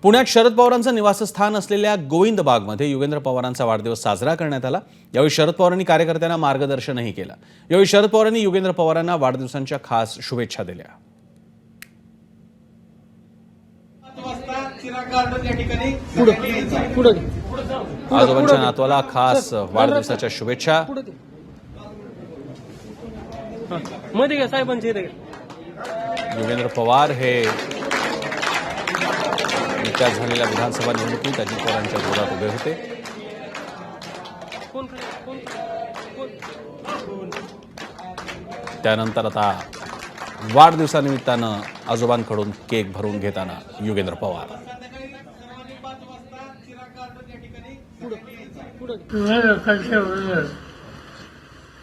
पुण्यात शरद पवारांचं निवासस्थान असलेल्या गोविंद बागमध्ये युगेंद्र पवारांचा वाढदिवस साजरा करण्यात आला। यावेळी शरद पवारांनी कार्यकर्त्यांना मार्गदर्शनही केलं। यावेळी शरद पवारांनी युगेंद्र पवारांना वाढदिवसांच्या खास शुभेच्छा दिल्या। आजोबांच्या नातवाला खास वाढदिवसाच्या शुभेच्छा। युगेंद्र पवार हे नुकत्याच झालेल्या विधानसभा निवडणुकीत अजित पवारांच्या विरोधात उभे होते। त्यानंतर आता वाढदिवसानिमित्तानं आजोबांकडून केक भरून घेताना युगेंद्र पवार। लोकांच्या बरोबर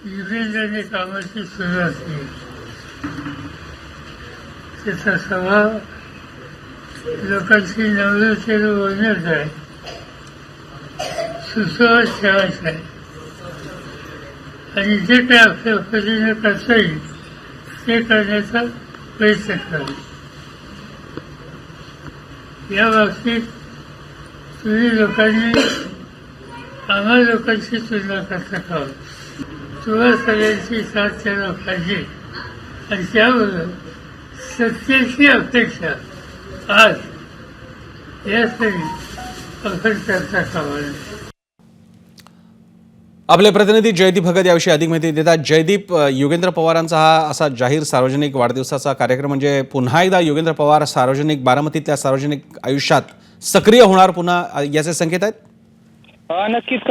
युगेंद्रने कामाची सुरुवात केली। त्याचा स्वभाव लोकांची नवरतेनं बोलण्याचा आहे, सुसंवाद ठेवायचा आहे आणि जे काही आपल्या पद्धतीने करता येईल ते करण्याचा प्रयत्न करावा। या बाबतीत तुम्ही लोकांनी आम्हा लोकांची तुलना करता कामा तुम्हा सगळ्यांची साथ त्याला पाहिजे आणि त्याबरोबर सत्तेची अपेक्षा आज यासाठी आपण करता कामा नये। आपले प्रतिनिधी जयदीप भगत याविषयी अधिक माहिती देतात। जयदीप, युगेंद्र पवारांचा हा असा जाहीर सार्वजनिक वाढदिवसाचा कार्यक्रम म्हणजे पुन्हा एकदा युगेंद्र पवार सार्वजनिक बारामतीतल्या सार्वजनिक आयुष्यात सक्रिय होणार पुन्हा याचे संकेत आहेत? नक्कीच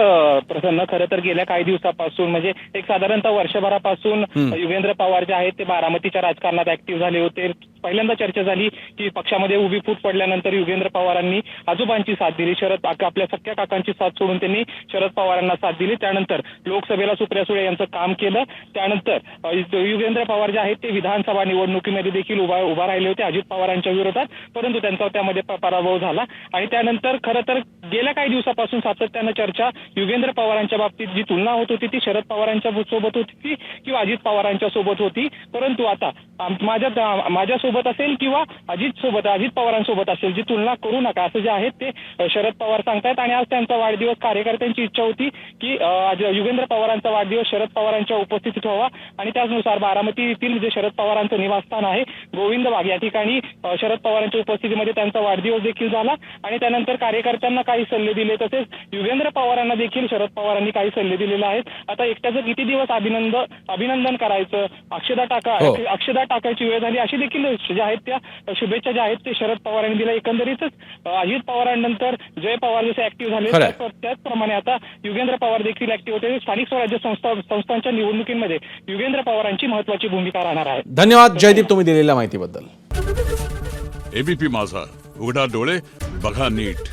प्रसन्न, खरं तर गेल्या काही दिवसापासून म्हणजे एक साधारणतः वर्षभरापासून युगेंद्र पवार जे आहेत ते बारामतीच्या राजकारणात ऍक्टिव्ह झाले होते। पहिल्यांदा चर्चा झाली की पक्षामध्ये उभी फूट पडल्यानंतर युगेंद्र पवारांनी आजोबांची साथ दिली, आपल्या सख्या काकांची साथ सोडून त्यांनी शरद पवारांना साथ दिली। त्यानंतर लोकसभेला सुप्रिया सुळे यांचं काम केलं। त्यानंतर युगेंद्र पवार जे आहेत ते विधानसभा निवडणुकीमध्ये देखील उभा राहिले होते अजित पवारांच्या विरोधात, परंतु त्यांचा त्यामध्ये पराभव झाला। आणि त्यानंतर खरं तर गेल्या काही दिवसापासून सातत्यानं चर्चा युगेंद्र पवारांच्या बाबतीत जी तुलना होत होती ती शरद पवारांच्या सोबत होती किंवा अजित पवारांच्या सोबत होती, परंतु आता माझ्या सोबत असेल किंवा अजित पवारांसोबत असेल जी तुलना करू नका असं जे आहे ते शरद पवार सांगतायत। आणि आज त्यांचा वाढदिवस कार्यकर्त्यांची इच्छा होती की युगेंद्र पवारांचा वाढदिवस शरद पवारांच्या उपस्थितीत व्हावा आणि त्याचनुसार बारामती येथील जे शरद पवारांचं निवासस्थान आहे गोविंद बाग या ठिकाणी शरद पवारांच्या उपस्थितीमध्ये त्यांचा वाढदिवस देखील झाला। आणि त्यानंतर कार्यकर्त्यांना काही सल्ले दिले, तसेच युगेंद्र पवारांना देखील शरद पवारांनी काही सल्ले दिलेले आहेत। आता एकट्याचं किती दिवस अभिनंदन करायचं, अक्षदा टाकायची वेळ झाली अशी देखील ज्या आहेत त्या शुभेच्छा ज्या आहेत ते शरद पवारांनी दिल्या। एकंदरीतच अजित पवारांनंतर जय पवार जसे ऍक्टिव्ह झाले त्याचप्रमाणे आता युगेंद्र पवार देखील ऍक्टिव्ह होते। स्थानिक स्वराज्य संस्थांच्या निवडणुकीमध्ये युगेंद्र पवारांची महत्त्वाची भूमिका राहणार आहे। धन्यवाद जयदीप, तुम्ही दिलेल्या माहितीबद्दल। एबीपी माझा, उघडा डोळे बघा नीट।